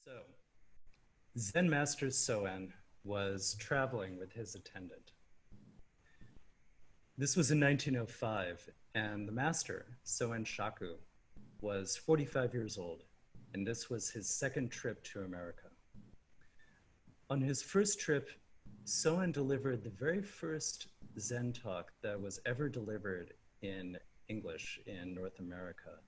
So, Zen Master Soen was traveling with his attendant. This was in 1905, and the master, Soen Shaku, was 45 years old, and this was his second trip to America. On his first trip, Soen delivered the very first Zen talk that was ever delivered in English in North America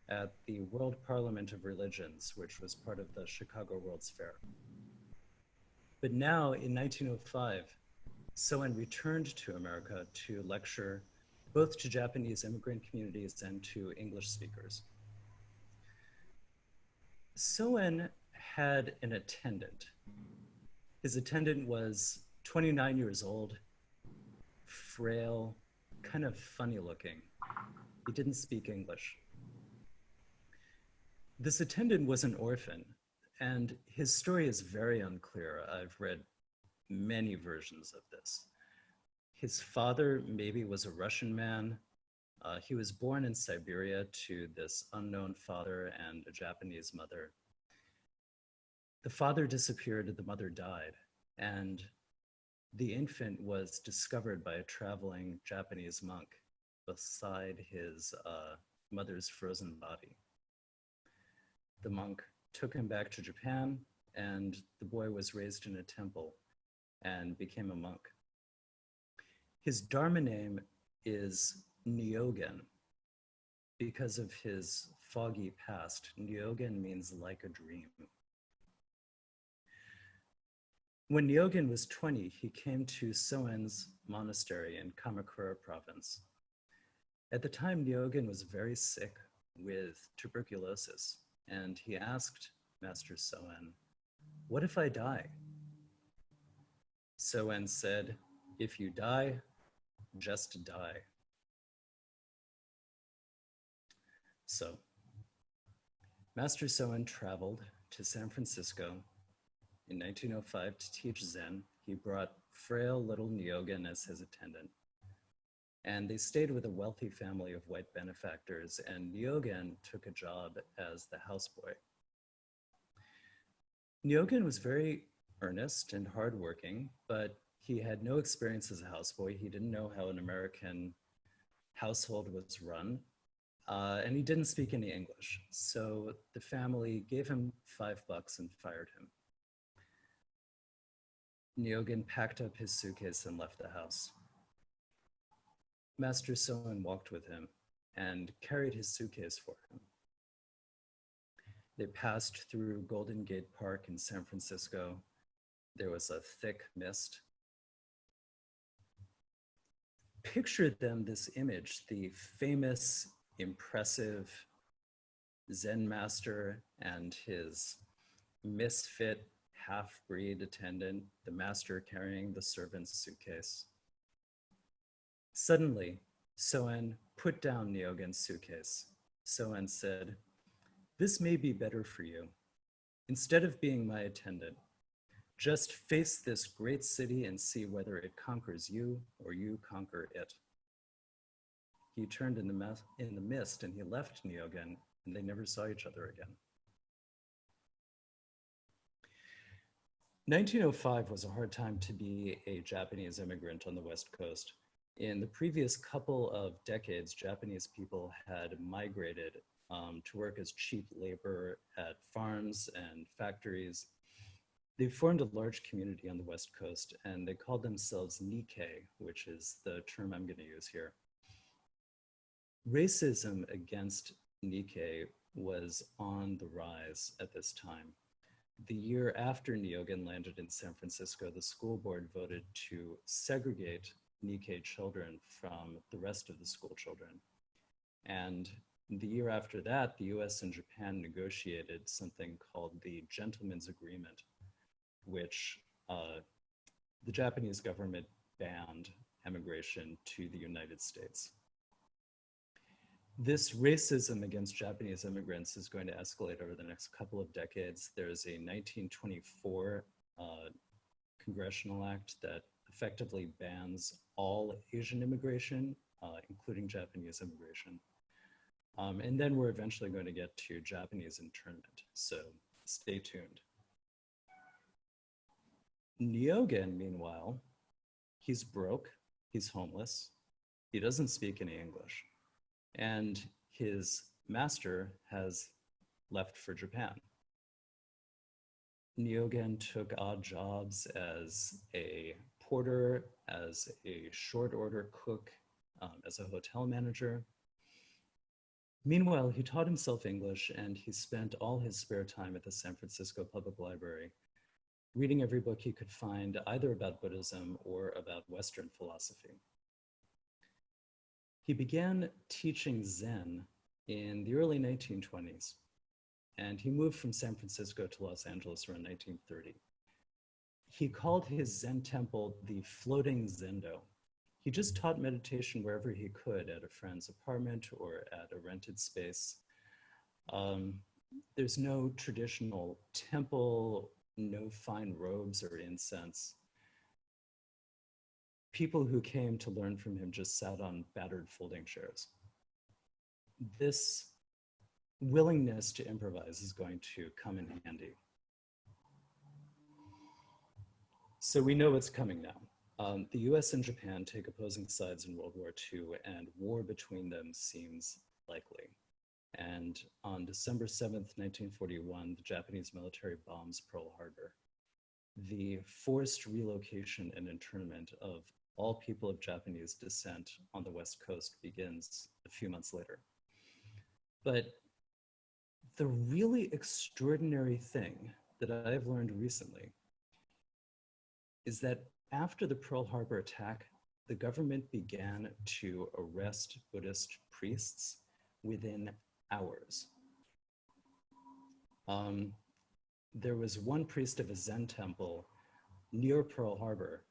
at the World Parliament of Religions, which was part of the Chicago World's Fair. But now, in 1905, Soen returned to America to lecture both to Japanese immigrant communities and to English speakers. Soen had an attendant. His attendant was 29 years old, frail, kind of funny looking. He didn't speak English. This attendant was an orphan, and his story is very unclear. I've read many versions of this. His father maybe was a Russian man. He was born in Siberia to this unknown father and a Japanese mother. The father disappeared, the mother died, and the infant was discovered by a traveling Japanese monk beside his mother's frozen body. The monk took him back to Japan, and the boy was raised in a temple and became a monk. His Dharma name is Nyogen. Because of his foggy past, Nyogen means like a dream. When Nyogen was 20, he came to Soen's monastery in Kamakura province. At the time, Nyogen was very sick with tuberculosis, and he asked Master Soen, "What if I die?" Soen said, "If you die, just die." So, Master Soen traveled to San Francisco in 1905 to teach Zen. He brought frail little Nyogen as his attendant. And they stayed with a wealthy family of white benefactors, and Nyogen took a job as the houseboy. Nyogen was very earnest and hardworking, but he had no experience as a houseboy. He didn't know how an American household was run, and he didn't speak any English. So the family gave him $5 and fired him. Nyogen packed up his suitcase and left the house. Master Soen walked with him and carried his suitcase for him. They passed through Golden Gate Park in San Francisco. There was a thick mist. Picture then this image, the famous, impressive Zen master and his misfit half-breed attendant, the master carrying the servant's suitcase. Suddenly, Soen put down Nyogen's suitcase. Soen said, "This may be better for you. Instead of being my attendant, just face this great city and see whether it conquers you or you conquer it." He turned in the mist and he left Nyogen, and they never saw each other again. 1905 was a hard time to be a Japanese immigrant on the West Coast. In the previous couple of decades, Japanese people had migrated to work as cheap labor at farms and factories. They formed a large community on the West Coast, and they called themselves Nikkei, which is the term I'm going to use here. Racism against Nikkei was on the rise at this time. The year after Nyogen landed in San Francisco, the school board voted to segregate Nikkei children from the rest of the school children. And the year after that, the US and Japan negotiated something called the Gentleman's Agreement, which the Japanese government banned emigration to the United States. This racism against Japanese immigrants is going to escalate over the next couple of decades. There's a 1924 congressional act that effectively bans all Asian immigration, including Japanese immigration. And then we're eventually going to get to Japanese internment. So Stay tuned. Nyogen, meanwhile, he's broke, he's homeless, he doesn't speak any English, and his master has left for Japan. Nyogen took odd jobs as a porter, as a short order cook, as a hotel manager. Meanwhile, he taught himself English and he spent all his spare time at the San Francisco Public Library, reading every book he could find either about Buddhism or about Western philosophy. He began teaching Zen in the early 1920s, and he moved from San Francisco to Los Angeles around 1930. He called his Zen temple the Floating Zendo. He just taught meditation wherever he could, at a friend's apartment or at a rented space. There's no traditional temple, no fine robes or incense. People who came to learn from him just sat on battered folding chairs. This willingness to improvise is going to come in handy. So we know what's coming now. The US and Japan take opposing sides in World War II, and war between them seems likely. And on December 7th, 1941, the Japanese military bombs Pearl Harbor. The forced relocation and internment of all people of Japanese descent on the West Coast begins a few months later. But the really extraordinary thing that I've learned recently is that after the Pearl Harbor attack, the government began to arrest Buddhist priests within hours. There was one priest of a Zen temple near Pearl Harbor.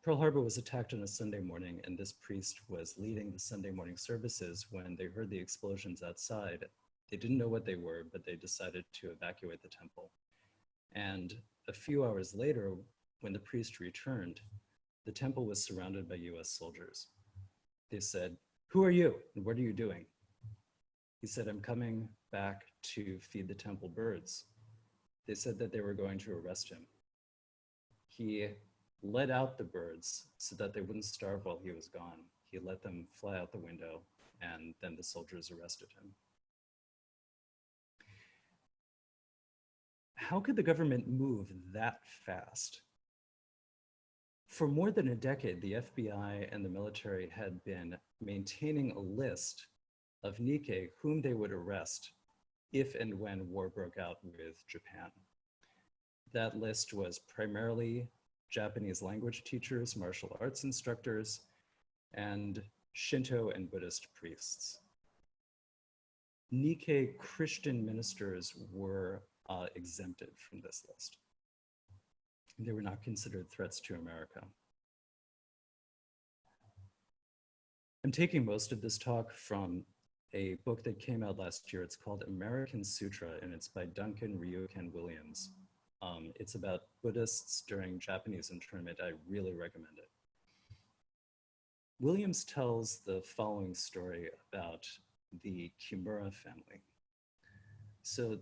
Pearl Harbor was attacked on a Sunday morning, and this priest was leading the Sunday morning services when they heard the explosions outside. They didn't know what they were, but they decided to evacuate the temple. And a few hours later, when the priest returned, the temple was surrounded by US soldiers. They said, "Who are you and what are you doing?" He said, "I'm coming back to feed the temple birds." They said that they were going to arrest him. He let out the birds so that they wouldn't starve while he was gone. He let them fly out the window, and then the soldiers arrested him. How could the government move that fast? For more than a decade, the FBI and the military had been maintaining a list of Nikkei whom they would arrest if and when war broke out with Japan. That list was primarily Japanese language teachers, martial arts instructors, and Shinto and Buddhist priests. Nikkei Christian ministers were exempted from this list. They were not considered threats to America. I'm taking most of this talk from a book that came out last year. It's called American Sutra, and it's by Duncan Ryuken Williams. It's about Buddhists during Japanese internment. I really recommend it. Williams tells the following story about the Kimura family. So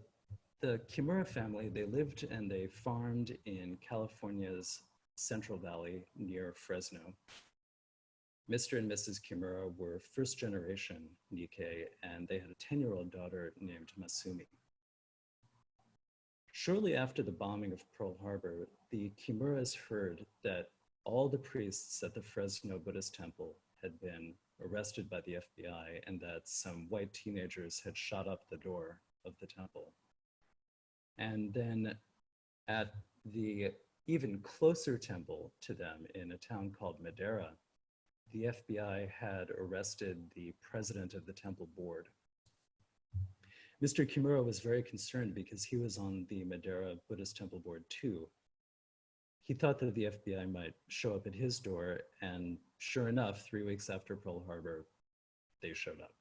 the Kimura family, they lived and they farmed in California's Central Valley near Fresno. Mr. and Mrs. Kimura were first generation Nikkei, and they had a 10-year-old daughter named Masumi. Shortly after the bombing of Pearl Harbor, the Kimuras heard that all the priests at the Fresno Buddhist temple had been arrested by the FBI and that some white teenagers had shot up the door of the temple. And then at the even closer temple to them in a town called Madera, the FBI had arrested the president of the temple board. Mr. Kimura was very concerned because he was on the Madera Buddhist temple board too. He thought that the FBI might show up at his door, and sure enough, 3 weeks after Pearl Harbor, they showed up.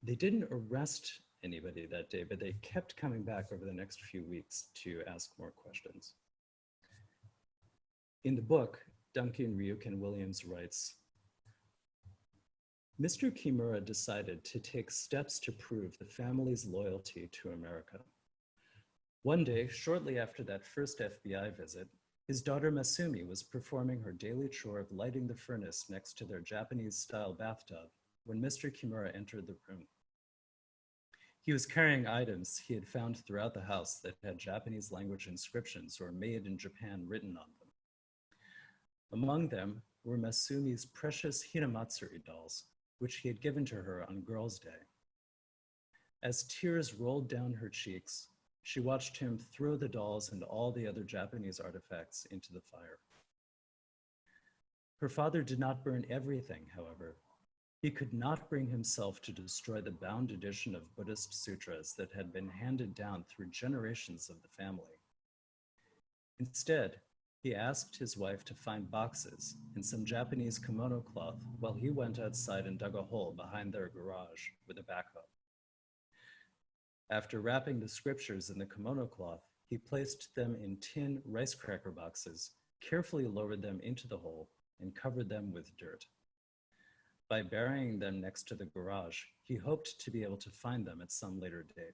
They didn't arrest anybody that day, but they kept coming back over the next few weeks to ask more questions. In the book, Duncan Ryuken Williams writes, Mr. Kimura decided to take steps to prove the family's loyalty to America. One day, shortly after that first FBI visit, his daughter Masumi was performing her daily chore of lighting the furnace next to their Japanese-style bathtub when Mr. Kimura entered the room. He was carrying items he had found throughout the house that had Japanese language inscriptions or "Made in Japan" written on them. Among them were Masumi's precious Hinamatsuri dolls, which he had given to her on Girls' Day. As tears rolled down her cheeks, she watched him throw the dolls and all the other Japanese artifacts into the fire. Her father did not burn everything, however. He could not bring himself to destroy the bound edition of Buddhist sutras that had been handed down through generations of the family. Instead, he asked his wife to find boxes and some Japanese kimono cloth while he went outside and dug a hole behind their garage with a backhoe. After wrapping the scriptures in the kimono cloth, he placed them in tin rice cracker boxes, carefully lowered them into the hole, and covered them with dirt. By burying them next to the garage, he hoped to be able to find them at some later date.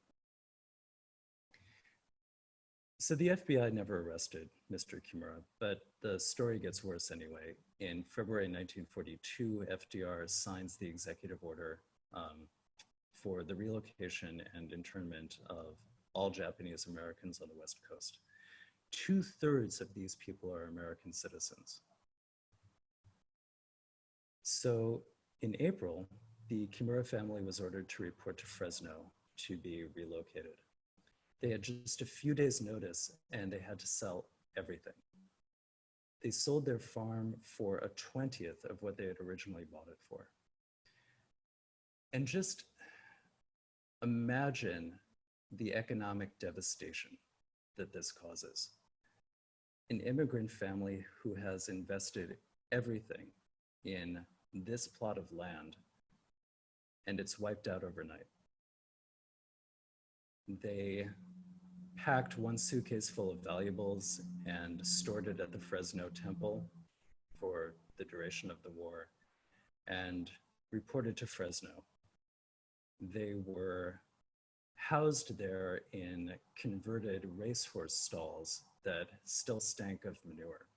So the FBI never arrested Mr. Kimura, but the story gets worse anyway. In February 1942, FDR signs the executive order for the relocation and internment of all Japanese Americans on the West Coast. 2/3 of these people are American citizens. So in April, the Kimura family was ordered to report to Fresno to be relocated. They had just a few days' notice and they had to sell everything. They sold their farm for a 20th of what they had originally bought it for. And just imagine the economic devastation that this causes. An immigrant family who has invested everything in this plot of land and it's wiped out overnight. They packed one suitcase full of valuables and stored it at the Fresno temple for the duration of the war and reported to Fresno. They were housed there in converted racehorse stalls that still stank of manure.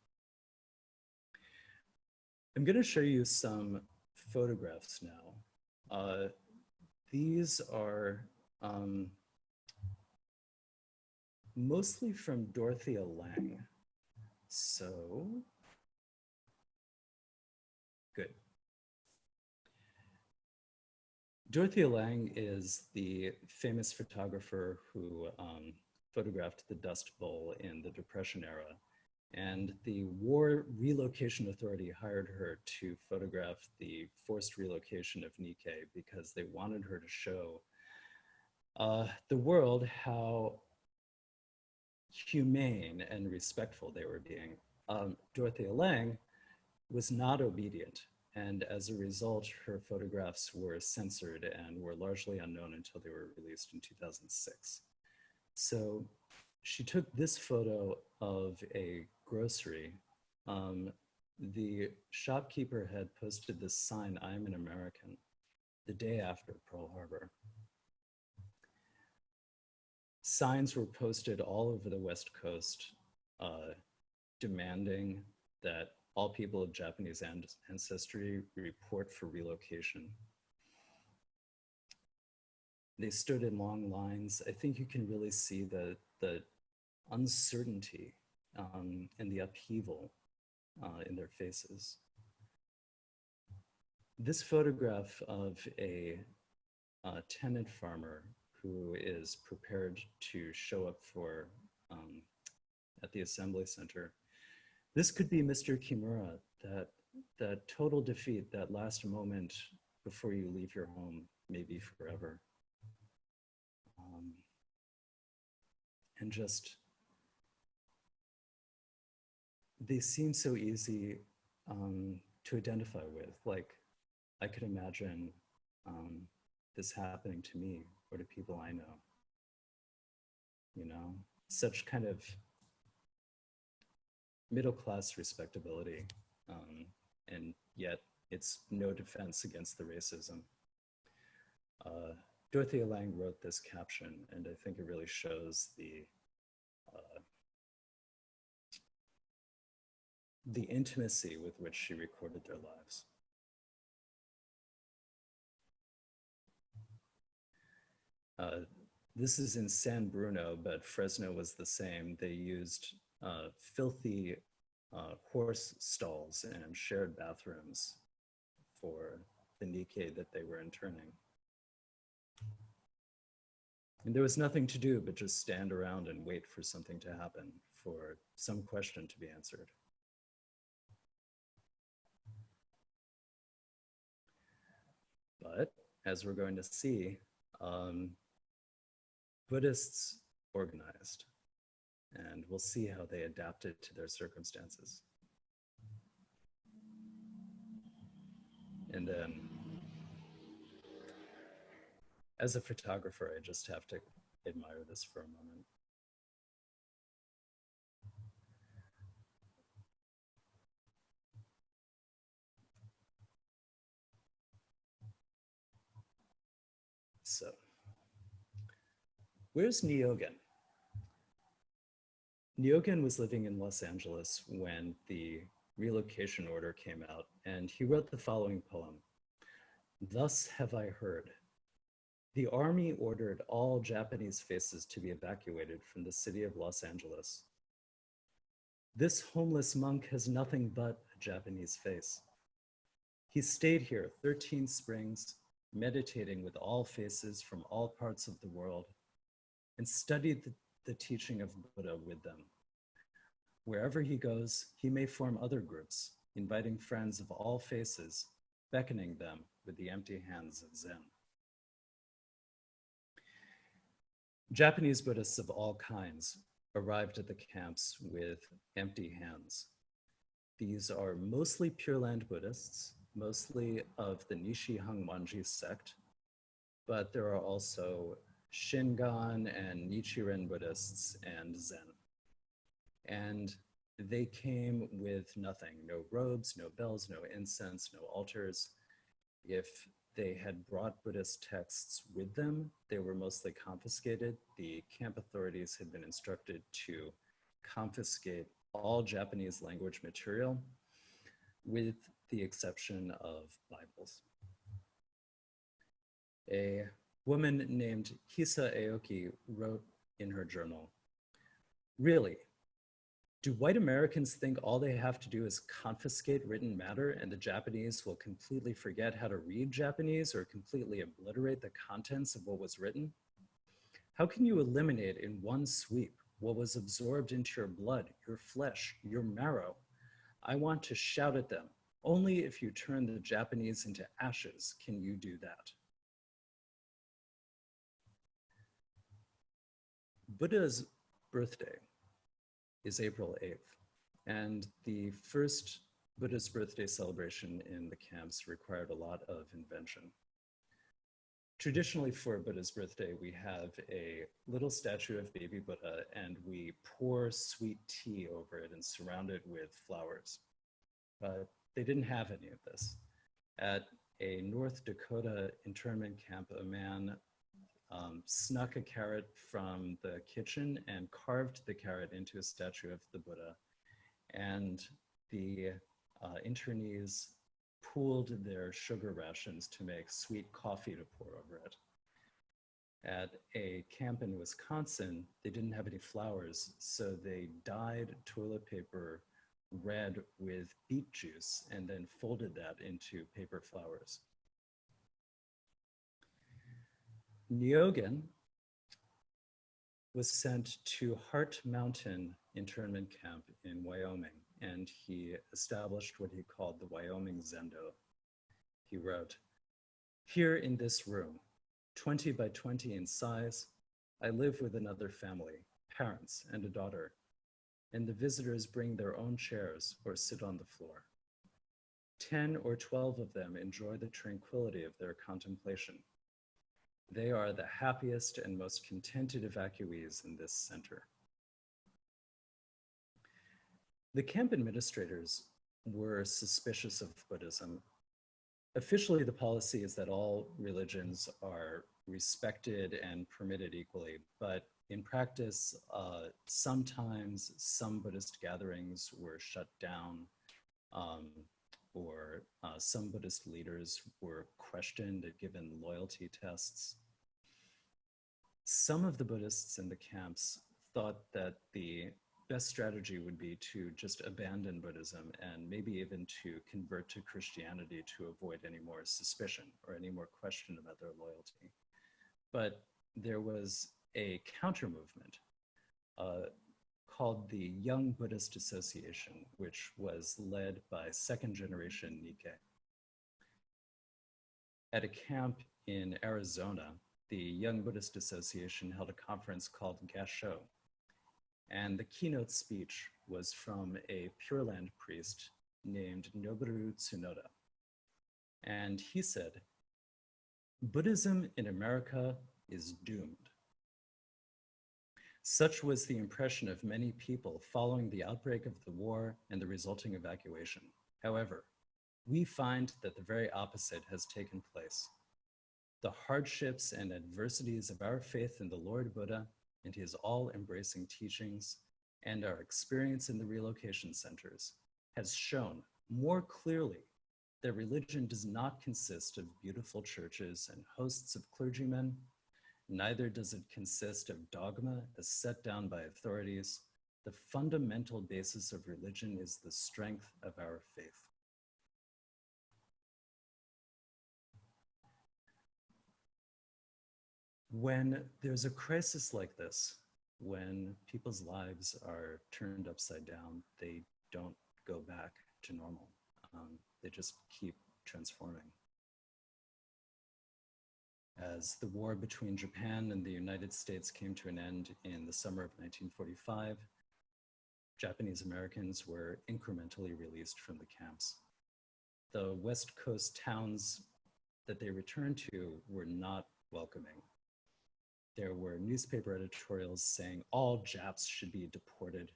I'm going to show you some photographs now. These are mostly from Dorothea Lange. So, good. Dorothea Lange is the famous photographer who photographed the Dust Bowl in the Depression era. And the War Relocation Authority hired her to photograph the forced relocation of Nikkei because they wanted her to show the world how humane and respectful they were being. Dorothea Lange was not obedient, and as a result, her photographs were censored and were largely unknown until they were released in 2006. So she took this photo of a grocery. The shopkeeper had posted this sign, "I'm an American," the day after Pearl Harbor. Signs were posted all over the West Coast demanding that all people of Japanese ancestry report for relocation. They stood in long lines. I think you can really see the uncertainty and the upheaval in their faces. This photograph of a tenant farmer who is prepared to show up for at the assembly center. This could be Mr. Kimura, that total defeat, that last moment before you leave your home, maybe forever. And just, they seem so easy to identify with. Like, I could imagine this happening to me or to people I know. You know, such kind of middle-class respectability, and yet it's no defense against the racism. Dorothea Lange wrote this caption, and I think it really shows the intimacy with which she recorded their lives. This is in San Bruno, but Fresno was the same. They used filthy horse stalls and shared bathrooms for the Nikkei that they were interning. And there was nothing to do but just stand around and wait for something to happen, for some question to be answered. But as we're going to see, Buddhists organized, and we'll see how they adapted to their circumstances. And then, as a photographer, I just have to admire this for a moment. So, where's Nyogen? Nyogen was living in Los Angeles when the relocation order came out, and he wrote the following poem. Thus have I heard. The army ordered all Japanese faces to be evacuated from the city of Los Angeles. This homeless monk has nothing but a Japanese face. He stayed here 13 springs, meditating with all faces from all parts of the world, and studied the teaching of Buddha with them. Wherever he goes, he may form other groups, inviting friends of all faces, beckoning them with the empty hands of Zen. Japanese Buddhists of all kinds arrived at the camps with empty hands. These are mostly Pure Land Buddhists, mostly of the Nishi Hangmanji sect, but there are also Shingon and Nichiren Buddhists and Zen. And they came with nothing, no robes, no bells, no incense, no altars. If they had brought Buddhist texts with them, they were mostly confiscated. The camp authorities had been instructed to confiscate all Japanese language material, with the exception of Bibles. A woman named Hisa Aoki wrote in her journal, really, do white Americans think all they have to do is confiscate written matter and the Japanese will completely forget how to read Japanese or completely obliterate the contents of what was written? How can you eliminate in one sweep what was absorbed into your blood, your flesh, your marrow? I want to shout at them. Only if you turn the Japanese into ashes can you do that. Buddha's birthday is April 8th, and the first Buddha's birthday celebration in the camps required a lot of invention. Traditionally for Buddha's birthday, we have a little statue of baby Buddha and we pour sweet tea over it and surround it with flowers. But they didn't have any of this. At a North Dakota internment camp, a man snuck a carrot from the kitchen and carved the carrot into a statue of the Buddha. And the internees pooled their sugar rations to make sweet coffee to pour over it. At a camp in Wisconsin, they didn't have any flowers, so they dyed toilet paper red with beet juice and then folded that into paper flowers. Nyogen was sent to Heart Mountain internment camp in Wyoming, and he established what he called the Wyoming Zendo. He wrote, "Here in this room, 20 by 20 in size, I live with another family, parents and a daughter, and the visitors bring their own chairs or sit on the floor. 10 or 12 of them enjoy the tranquility of their contemplation. They are the happiest and most contented evacuees in this center." The camp administrators were suspicious of Buddhism, Officially, the policy is that all religions are respected and permitted equally, but in practice, sometimes some Buddhist gatherings were shut down, um, or some Buddhist leaders were questioned and given loyalty tests. Some of the Buddhists in the camps thought that the best strategy would be to just abandon Buddhism and maybe even to convert to Christianity to avoid any more suspicion or any more question about their loyalty. But there was a counter movement called the Young Buddhist Association, which was led by second generation Nikkei. At a camp in Arizona, the Young Buddhist Association held a conference called Gasho, and the keynote speech was from a Pure Land priest named Noboru Tsunoda. And he said, "Buddhism in America is doomed." Such was the impression of many people following the outbreak of the war and the resulting evacuation. However, we find that the very opposite has taken place. The hardships and adversities of our faith in the Lord Buddha and his all-embracing teachings and our experience in the relocation centers has shown more clearly that religion does not consist of beautiful churches and hosts of clergymen. Neither does it consist of dogma as set down by authorities. The fundamental basis of religion is the strength of our faith. When there's a crisis like this, when people's lives are turned upside down, they don't go back to normal. They just keep transforming. As the war between Japan and the United States came to an end in the summer of 1945, Japanese Americans were incrementally released from the camps. The West Coast towns that they returned to were not welcoming. There were newspaper editorials saying all Japs should be deported.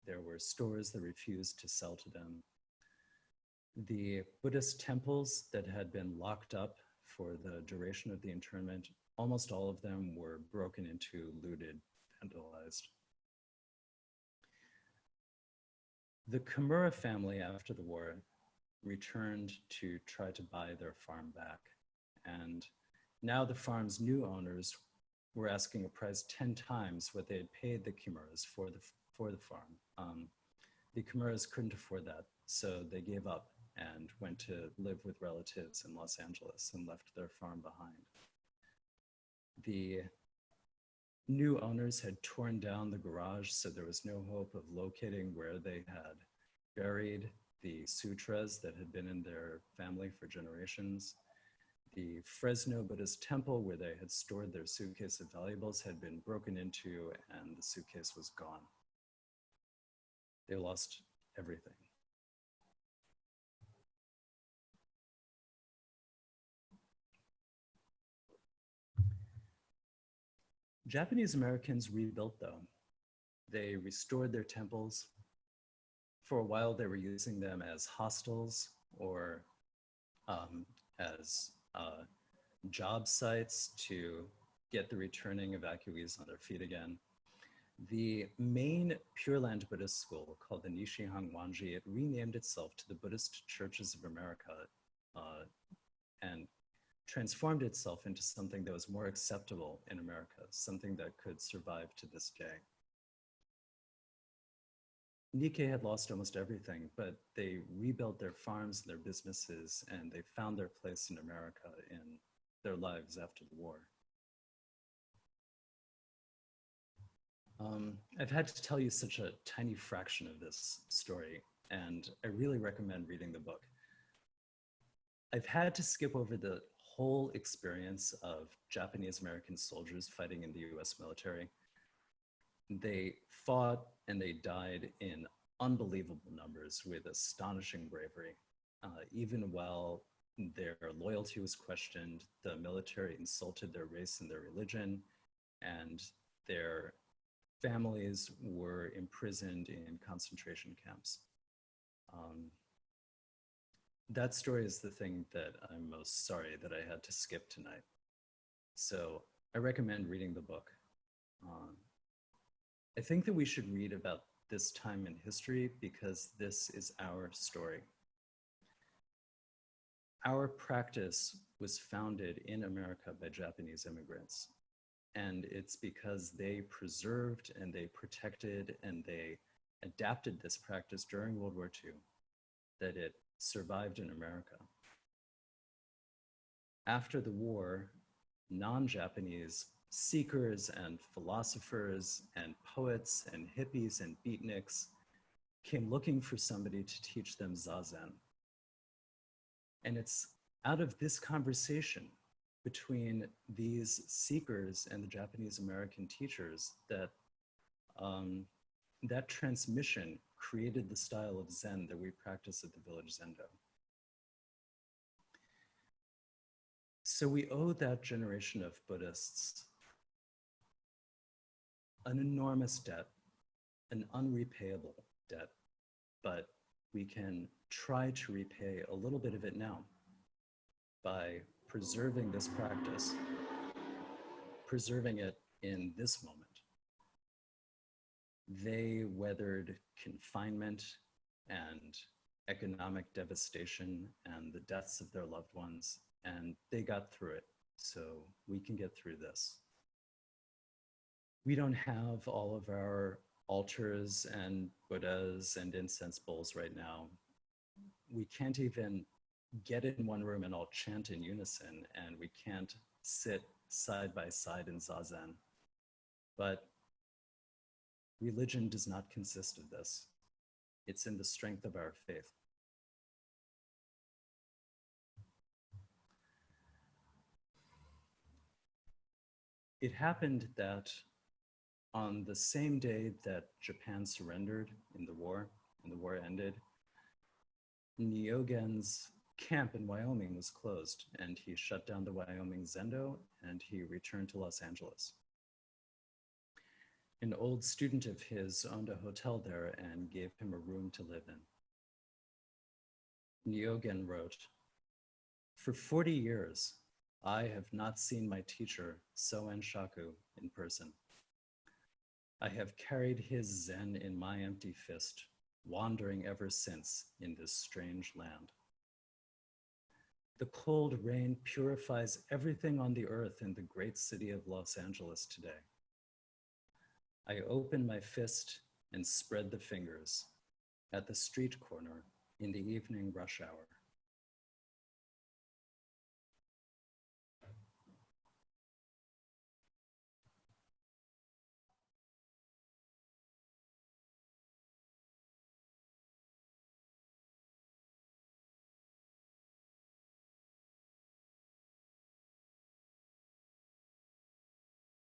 There were stores that refused to sell to them. The Buddhist temples that had been locked up for the duration of the internment, almost all of them were broken into, looted, vandalized. The Kimura family after the war returned to try to buy their farm back. And now the farm's new owners were asking a price 10 times what they had paid the Kimuras for the farm. The Kimuras couldn't afford that, so they gave up and went to live with relatives in Los Angeles and left their farm behind. The new owners had torn down the garage, so there was no hope of locating where they had buried the sutras that had been in their family for generations. The Fresno Buddhist temple where they had stored their suitcase of valuables had been broken into and the suitcase was gone. They lost everything. Japanese Americans rebuilt though. They restored their temples. For a while, they were using them as hostels or as job sites to get the returning evacuees on their feet again. The main Pure Land Buddhist school, called the Nishihang Wanji, it renamed itself to the Buddhist Churches of America and transformed itself into something that was more acceptable in America, something that could survive to this day. Nikkei had lost almost everything, but they rebuilt their farms, their businesses, and they found their place in America in their lives after the war. I've had to tell you such a tiny fraction of this story, and I really recommend reading the book. I've had to skip over the whole experience of Japanese American soldiers fighting in the US military. They fought and they died in unbelievable numbers with astonishing bravery. Even while their loyalty was questioned, the military insulted their race and their religion, and their families were imprisoned in concentration camps. that story is the thing that I'm most sorry that I had to skip tonight. So I recommend reading the book. Um, I think that we should read about this time in history because this is our story. Our practice was founded in America by Japanese immigrants. And it's because they preserved and they protected and they adapted this practice during World War II that it survived in America. After the war, non-Japanese seekers and philosophers and poets and hippies and beatniks came looking for somebody to teach them zazen. And it's out of this conversation between these seekers and the Japanese American teachers that that transmission created the style of Zen that we practice at the Village Zendo. So we owe that generation of Buddhists an enormous debt, an unrepayable debt, but we can try to repay a little bit of it now by preserving this practice, preserving it in this moment. They weathered confinement and economic devastation and the deaths of their loved ones, and they got through it, so we can get through this. We don't have all of our altars and Buddhas and incense bowls right now. We can't even get in one room and all chant in unison, and we can't sit side by side in zazen. But religion does not consist of this. It's in the strength of our faith. It happened that on the same day that Japan surrendered in the war, and the war ended, Nyogen's camp in Wyoming was closed, and he shut down the Wyoming Zendo, and he returned to Los Angeles. An old student of his owned a hotel there and gave him a room to live in. Nyogen wrote, "For 40 years, I have not seen my teacher, Soen Shaku, in person. I have carried his Zen in my empty fist, wandering ever since in this strange land. The cold rain purifies everything on the earth in the great city of Los Angeles today. I open my fist and spread the fingers at the street corner in the evening rush hour.